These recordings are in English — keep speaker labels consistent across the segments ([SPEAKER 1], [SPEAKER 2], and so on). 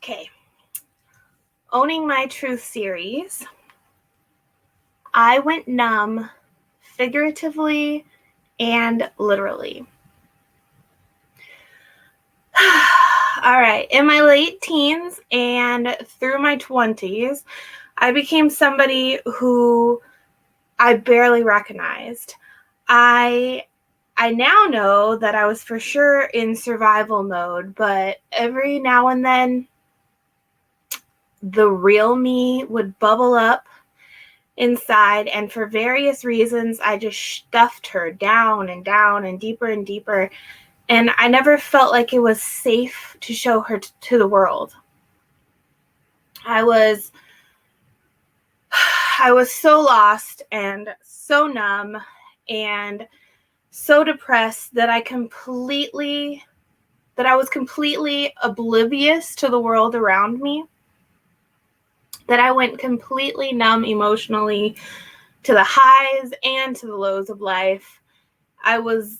[SPEAKER 1] Okay. Owning My Truth series. I went numb figuratively and literally. All right. In my late teens and through my 20s, I became somebody who I barely recognized. I now know that I was for sure in survival mode, but every now and then the real me would bubble up inside, and for various reasons I just stuffed her down and down and deeper, and I never felt like it was safe to show her to the world. I was so lost and so numb and so depressed that I was completely oblivious to the world around me, that I went completely numb emotionally to the highs and to the lows of life. I was,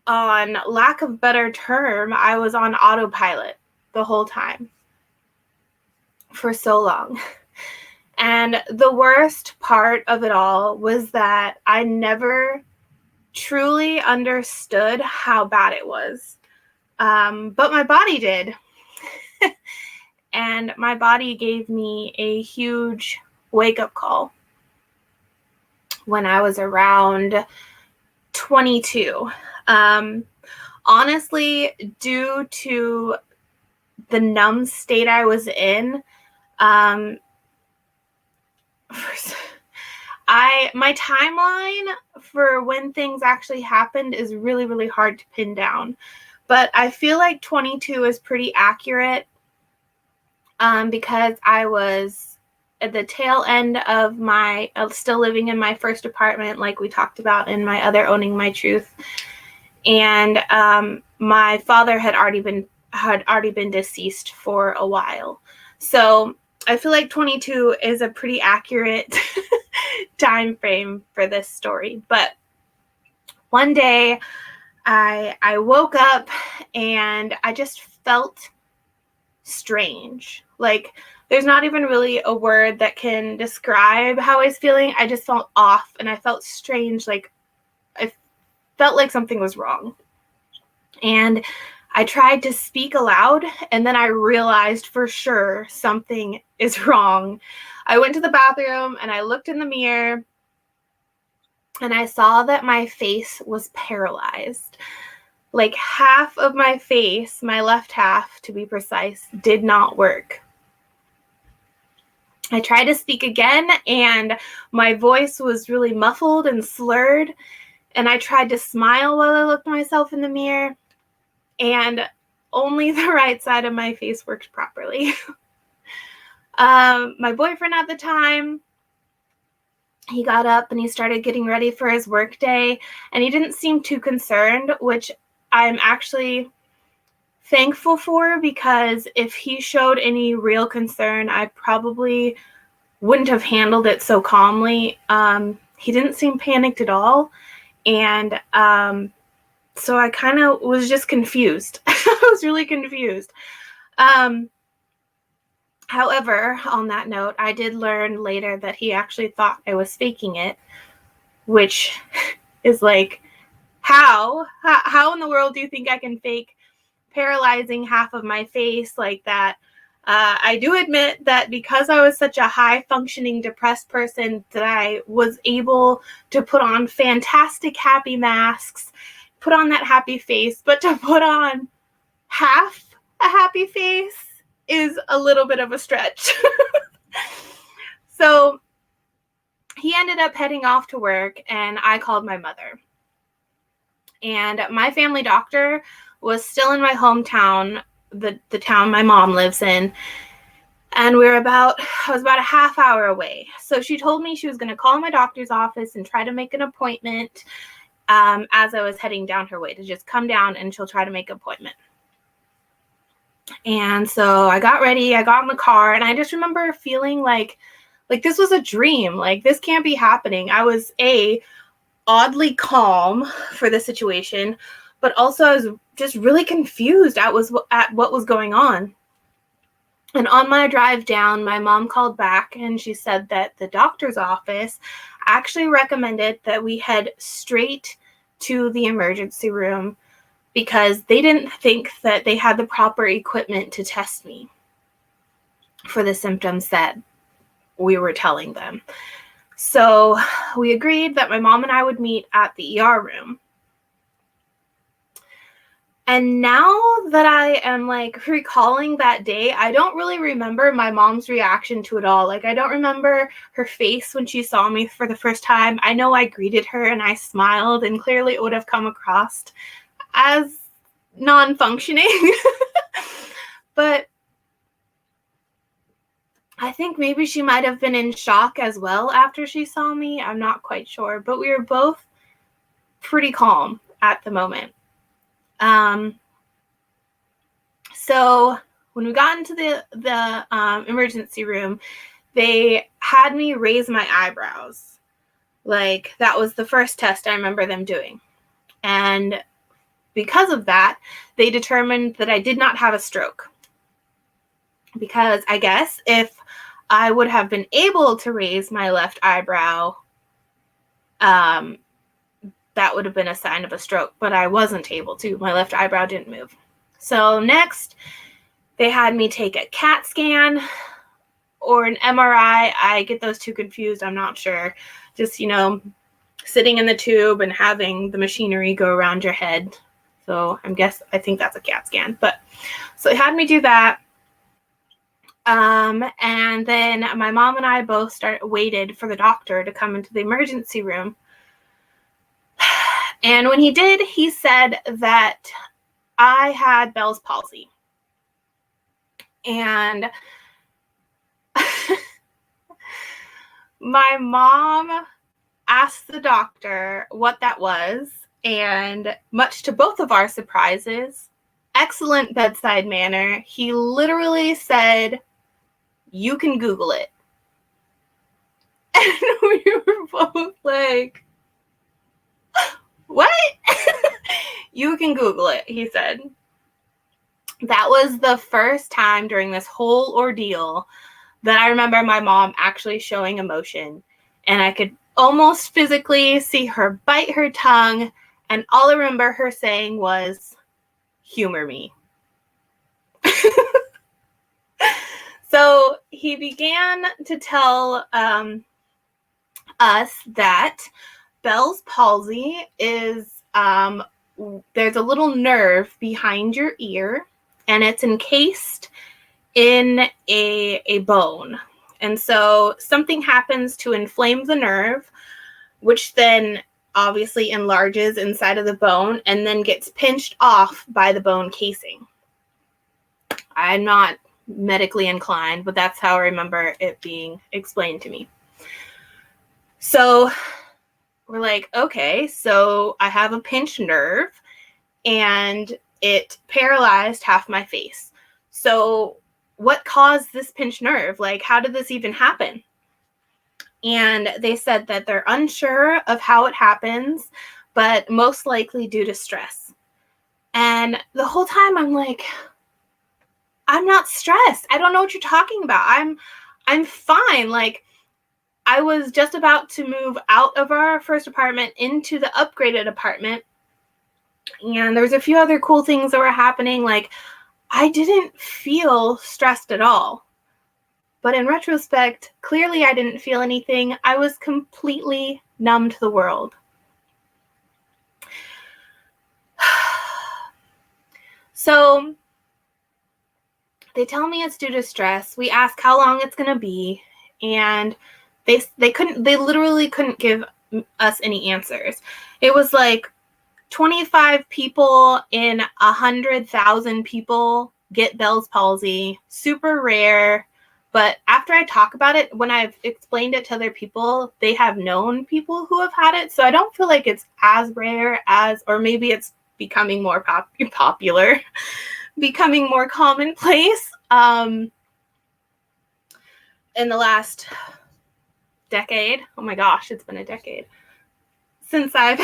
[SPEAKER 1] on lack of better term, I was on autopilot the whole time for so long. And the worst part of it all was that I never truly understood how bad it was. But my body did. And my body gave me a huge wake-up call when I was around 22. Honestly, due to the numb state I was in, my timeline for when things actually happened is really, really hard to pin down. But I feel like 22 is pretty accurate, because I was at the tail end of still living in my first apartment, like we talked about in my other Owning My Truth. And my father had already been deceased for a while. So I feel like 22 is a pretty accurate time frame for this story. But one day I woke up and I just felt strange. Like, there's not even really a word that can describe how I was feeling. I just felt off and I felt strange. Like, I felt like something was wrong. And I tried to speak aloud, and then I realized for sure something is wrong. I went to the bathroom and I looked in the mirror and I saw that my face was paralyzed. Like, half of my face, my left half to be precise, did not work. I tried to speak again and my voice was really muffled and slurred. And I tried to smile while I looked at myself in the mirror, and only the right side of my face worked properly. My boyfriend at the time, he got up and he started getting ready for his work day, and he didn't seem too concerned, which I'm actually thankful for, because if he showed any real concern, I probably wouldn't have handled it so calmly. He didn't seem panicked at all. And so I kind of was just confused. I was really confused. However, on that note, I did learn later that he actually thought I was faking it, which is like, how in the world do you think I can fake paralyzing half of my face like that? I do admit that because I was such a high-functioning depressed person, that I was able to put on fantastic happy masks, put on that happy face, but to put on half a happy face is a little bit of a stretch. So he ended up heading off to work, and I called my mother. And my family doctor was still in my hometown, the town my mom lives in, and I was about a half hour away. So she told me she was going to call my doctor's office and try to make an appointment, as I was heading down her way, to just come down and she'll try to make an appointment. And so I got ready, I got in the car, and I just remember feeling like this was a dream. Like, this can't be happening. I was oddly calm for the situation, but also I was just really confused at what was going on. And on my drive down, my mom called back and she said that the doctor's office actually recommended that we head straight to the emergency room because they didn't think that they had the proper equipment to test me for the symptoms that we were telling them. So we agreed that my mom and I would meet at the ER room. And now that I am like recalling that day, I don't really remember my mom's reaction to it all. Like, I don't remember her face when she saw me for the first time. I know I greeted her and I smiled, and clearly it would have come across as non-functioning. But I think maybe she might have been in shock as well after she saw me. I'm not quite sure, but we were both pretty calm at the moment. So when we got into the emergency room, they had me raise my eyebrows. Like, that was the first test I remember them doing. And because of that, they determined that I did not have a stroke. Because I guess if I would have been able to raise my left eyebrow, that would have been a sign of a stroke. But I wasn't able to. My left eyebrow didn't move. So next, they had me take a CAT scan or an MRI. I get those two confused. I'm not sure. Just, sitting in the tube and having the machinery go around your head. So I think that's a CAT scan. But so they had me do that. And then my mom and I both waited for the doctor to come into the emergency room. And when he did, he said that I had Bell's palsy. And my mom asked the doctor what that was, and much to both of our surprises, excellent bedside manner, he literally said, "You can Google it." And we were both like, "What?" "You can Google it," he said. That was the first time during this whole ordeal that I remember my mom actually showing emotion, and I could almost physically see her bite her tongue, and all I remember her saying was, "Humor me." So he began to tell us that Bell's palsy is, there's a little nerve behind your ear, and it's encased in a bone. And so something happens to inflame the nerve, which then obviously enlarges inside of the bone and then gets pinched off by the bone casing. I'm not medically inclined, but that's how I remember it being explained to me. So we're like, okay, so I have a pinched nerve and it paralyzed half my face. So what caused this pinched nerve? Like, how did this even happen? And they said that they're unsure of how it happens, but most likely due to stress. And the whole time I'm like, I'm not stressed. I don't know what you're talking about. I'm fine. Like, I was just about to move out of our first apartment into the upgraded apartment. And there was a few other cool things that were happening. Like, I didn't feel stressed at all. But in retrospect, clearly I didn't feel anything. I was completely numb to the world. So they tell me it's due to stress. We ask how long it's going to be. And they literally couldn't give us any answers. It was like 25 people in 100,000 people get Bell's palsy. Super rare. But after I talk about it, when I've explained it to other people, they have known people who have had it. So I don't feel like it's as rare as, or maybe it's becoming more popular, becoming more commonplace in the last decade. Oh my gosh, it's been a decade since I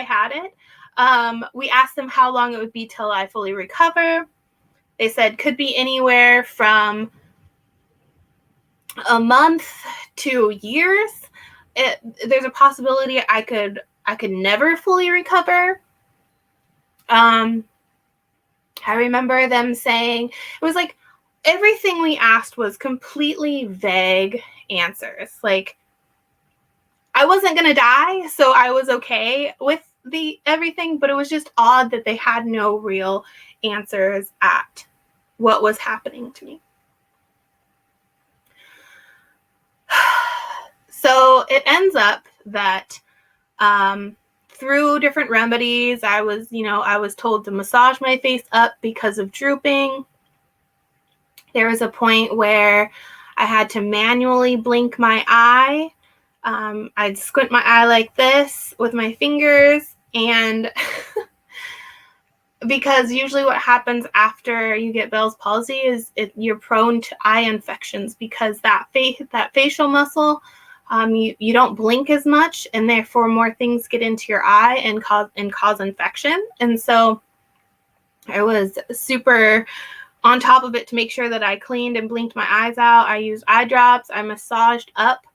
[SPEAKER 1] had it. We asked them how long it would be till I fully recover. They said could be anywhere from a month to years. There's a possibility I could never fully recover. I remember them saying it was like everything we asked was completely vague answers. Like, I wasn't gonna die, so I was okay with everything, but it was just odd that they had no real answers at what was happening to me. So it ends up that through different remedies, I was told to massage my face up because of drooping. There was a point where I had to manually blink my eye. I'd squint my eye like this with my fingers, and because usually what happens after you get Bell's palsy is you're prone to eye infections, because that facial muscle, you don't blink as much, and therefore more things get into your eye and cause infection. And so I was super on top of it to make sure that I cleaned and blinked my eyes out. I used eye drops. I massaged up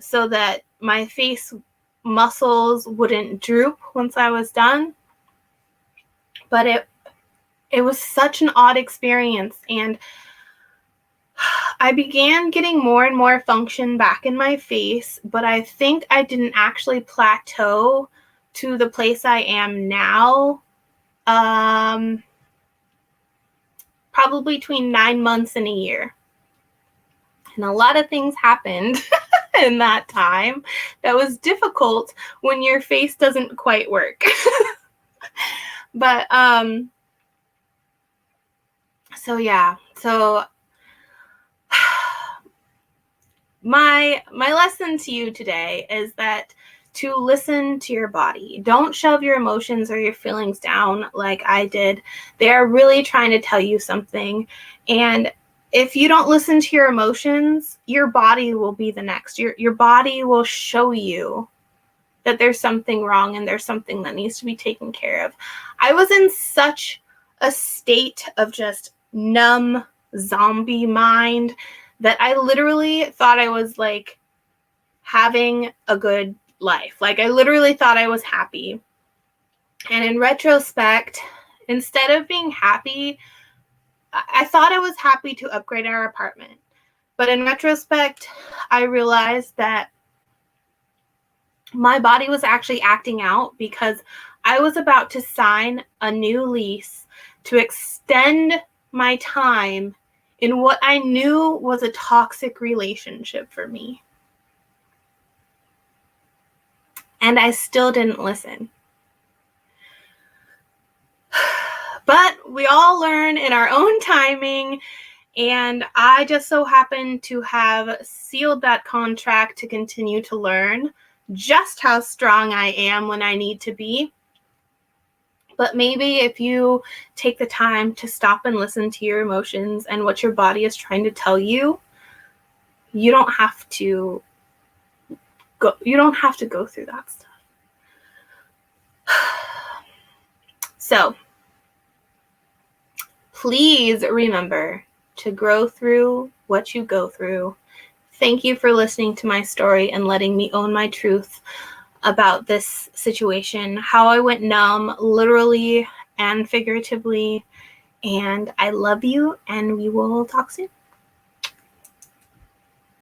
[SPEAKER 1] so that my face muscles wouldn't droop once I was done. But it was such an odd experience, and I began getting more and more function back in my face, but I think I didn't actually plateau to the place I am now. Probably between 9 months and a year. And a lot of things happened in that time that was difficult when your face doesn't quite work. But so yeah. So my lesson to you today is that to listen to your body. Don't shove your emotions or your feelings down like I did. They're really trying to tell you something. And if you don't listen to your emotions, your body will be the next. Your body will show you that there's something wrong and there's something that needs to be taken care of. I was in such a state of just numb zombie mind that I literally thought I was like having a good life. Like, I literally thought I was happy. And in retrospect, instead of being happy, I thought I was happy to upgrade our apartment. But in retrospect, I realized that my body was actually acting out because I was about to sign a new lease to extend my time in what I knew was a toxic relationship for me. And I still didn't listen. But we all learn in our own timing, and I just so happened to have sealed that contract to continue to learn just how strong I am when I need to be. But maybe if you take the time to stop and listen to your emotions and what your body is trying to tell you, you don't have to go through that stuff. So, please remember to grow through what you go through. Thank you for listening to my story and letting me own my truth about this situation, how I went numb, literally and figuratively. And I love you, and we will talk soon.